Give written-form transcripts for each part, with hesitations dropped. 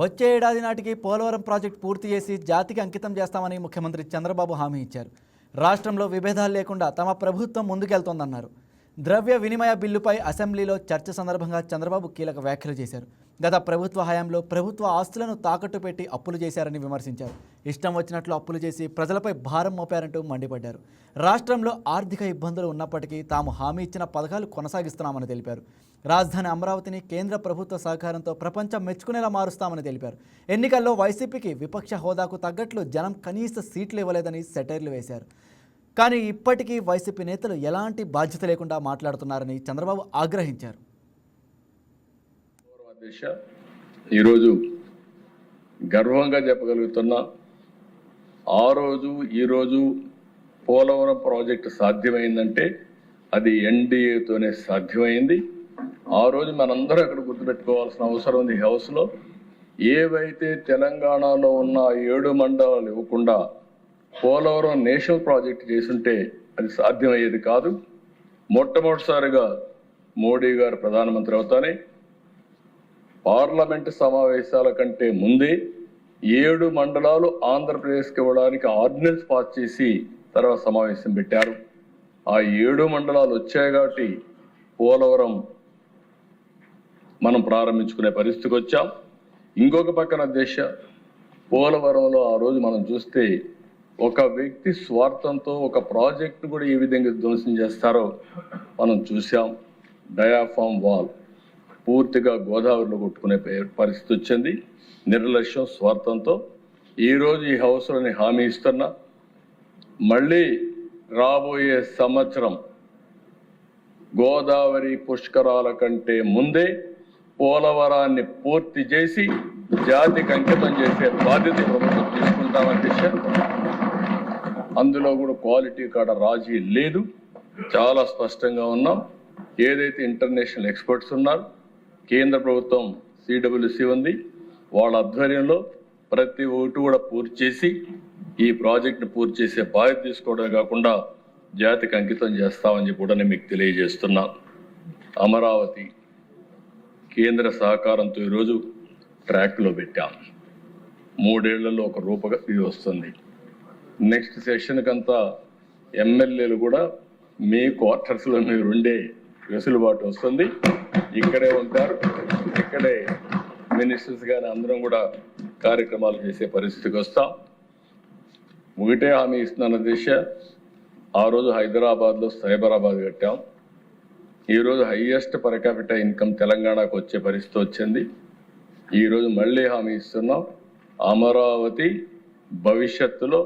వచ్చే ఏడాది నాటికి పోలవరం ప్రాజెక్టు పూర్తి చేసి జాతికి అంకితం చేస్తామని ముఖ్యమంత్రి చంద్రబాబు హామీ ఇచ్చారు. రాష్ట్రంలో విభేదాలు లేకుండా తమ ప్రభుత్వం ముందుకెళ్తోందన్నారు. ద్రవ్య వినిమయ బిల్లుపై అసెంబ్లీలో చర్చ సందర్భంగా చంద్రబాబు కీలక వ్యాఖ్యలు చేశారు. గత ప్రభుత్వ హయాంలో ప్రభుత్వ ఆస్తులను తాకట్టు పెట్టి అప్పులు చేశారని విమర్శించారు. ఇష్టం వచ్చినట్లు అప్పులు చేసి ప్రజలపై భారం మోపారంటూ మండిపడ్డారు. రాష్ట్రంలో ఆర్థిక ఇబ్బందులు ఉన్నప్పటికీ తాము హామీ ఇచ్చిన పథకాలు కొనసాగిస్తున్నామని తెలిపారు. రాజధాని అమరావతిని కేంద్ర ప్రభుత్వ సహకారంతో ప్రపంచం మెచ్చుకునేలా మారుస్తామని తెలిపారు. ఎన్నికల్లో వైసీపీకి విపక్ష హోదాకు తగ్గట్లు జనం కనీస సీట్లు ఇవ్వలేదని సెటైర్లు వేశారు. కానీ ఇప్పటికీ వైసీపీ నేతలు ఎలాంటి బాధ్యత లేకుండా మాట్లాడుతున్నారని చంద్రబాబు ఆగ్రహించారు. ఈరోజు గర్వంగా చెప్పగలుగుతున్నా, ఆ రోజు ఈరోజు పోలవరం ప్రాజెక్టు సాధ్యమైందంటే అది ఎన్డీఏతోనే సాధ్యమైంది. ఆ రోజు మనందరూ అక్కడ గుర్తుపెట్టుకోవాల్సిన అవసరం ఉంది. హౌస్లో ఏవైతే తెలంగాణలో ఉన్న 7 మండలాలు ఇవ్వకుండా పోలవరం నేషనల్ ప్రాజెక్ట్ చేసుంటే అది సాధ్యమయ్యేది కాదు. మొట్టమొదటిసారిగా మోడీ గారు ప్రధానమంత్రి అవుతానే పార్లమెంటు సమావేశాల కంటే ముందే 7 మండలాలు ఆంధ్రప్రదేశ్కి ఇవ్వడానికి ఆర్డినెన్స్ పాస్ చేసి తర్వాత సమావేశం పెట్టారు. ఆ 7 మండలాలు వచ్చాయి కాబట్టి పోలవరం మనం ప్రారంభించుకునే పరిస్థితికి వచ్చాం. ఇంకొక పక్కన పోలవరంలో ఆ రోజు మనం చూస్తే ఒక వ్యక్తి స్వార్థంతో ఒక ప్రాజెక్టు కూడా ఏ విధంగా ధ్వంసం చేస్తారో మనం చూసాం. డయాఫామ్ వాల్ పూర్తిగా గోదావరిలో కొట్టుకునే పరిస్థితి వచ్చింది. నిర్లక్ష్యం, స్వార్థంతో ఈరోజు ఈ హౌస్లోని హామీ ఇస్తున్నా, మళ్ళీ రాబోయే సంవత్సరం గోదావరి పుష్కరాల కంటే ముందే పోలవరాన్ని పూర్తి చేసి జాతికి అంకితం చేసే బాధ్యత ప్రభుత్వం తీసుకుంటామని చెప్పారు. అందులో కూడా క్వాలిటీ కాడ రాజీ లేదు, చాలా స్పష్టంగా ఉన్నాం. ఏదైతే ఇంటర్నేషనల్ ఎక్స్పర్ట్స్ ఉన్నారు, కేంద్ర ప్రభుత్వం సిడబ్ల్యూసి ఉంది, వాళ్ళ ఆధ్వర్యంలో ప్రతి ఓటు కూడా పూర్తి చేసి ఈ ప్రాజెక్టును పూర్తి చేసే బాధ్యత తీసుకోవడమే కాకుండా జాతికి అంకితం చేస్తామని చెప్పి కూడా మీకు తెలియజేస్తున్నా. అమరావతి కేంద్ర సహకారంతో ఈరోజు ట్రాక్లో పెట్టాం. 3 ఏళ్లలో ఒక రూపగతి వస్తుంది. నెక్స్ట్ సెషన్కి అంతా ఎమ్మెల్యేలు కూడా మీ క్వార్టర్స్లో మీరు ఉండే వెసులుబాటు వస్తుంది. ఇక్కడే ఉంటారు, ఇక్కడే మినిస్టర్స్ కానీ అందరం కూడా కార్యక్రమాలు చేసే పరిస్థితికి వస్తాం. ఒకటే హామీ ఇస్తున్నాను. ఆ రోజు హైదరాబాద్లో సైబరాబాద్ కట్టాం. ఈరోజు హైయెస్ట్ పర్ క్యాపిటా ఇన్కమ్ తెలంగాణకు వచ్చే పరిస్థితి వచ్చింది. ఈరోజు మళ్ళీ హామీ ఇస్తున్నాం, అమరావతి భవిష్యత్తులో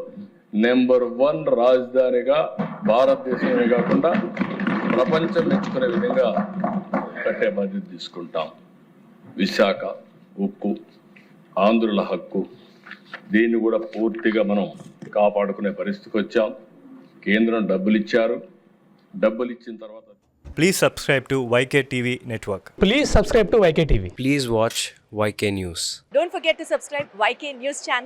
నెంబర్ 1 రాజధానిగా భారతదేశమే కాకుండా ప్రపంచం మెచ్చుకునే విధంగా కట్టే బాధ్యత తీసుకుంటాం. విశాఖ ఉక్కు ఆంధ్రుల హక్కు, దీన్ని కూడా పూర్తిగా మనం కాపాడుకునే పరిస్థితికి వచ్చాం. కేంద్రం డబ్బులు ఇచ్చారు. డబ్బులు ఇచ్చిన తర్వాత Please subscribe to YK TV Network. Please subscribe to YK TV. Please watch YK News. Don't forget to subscribe YK News channel.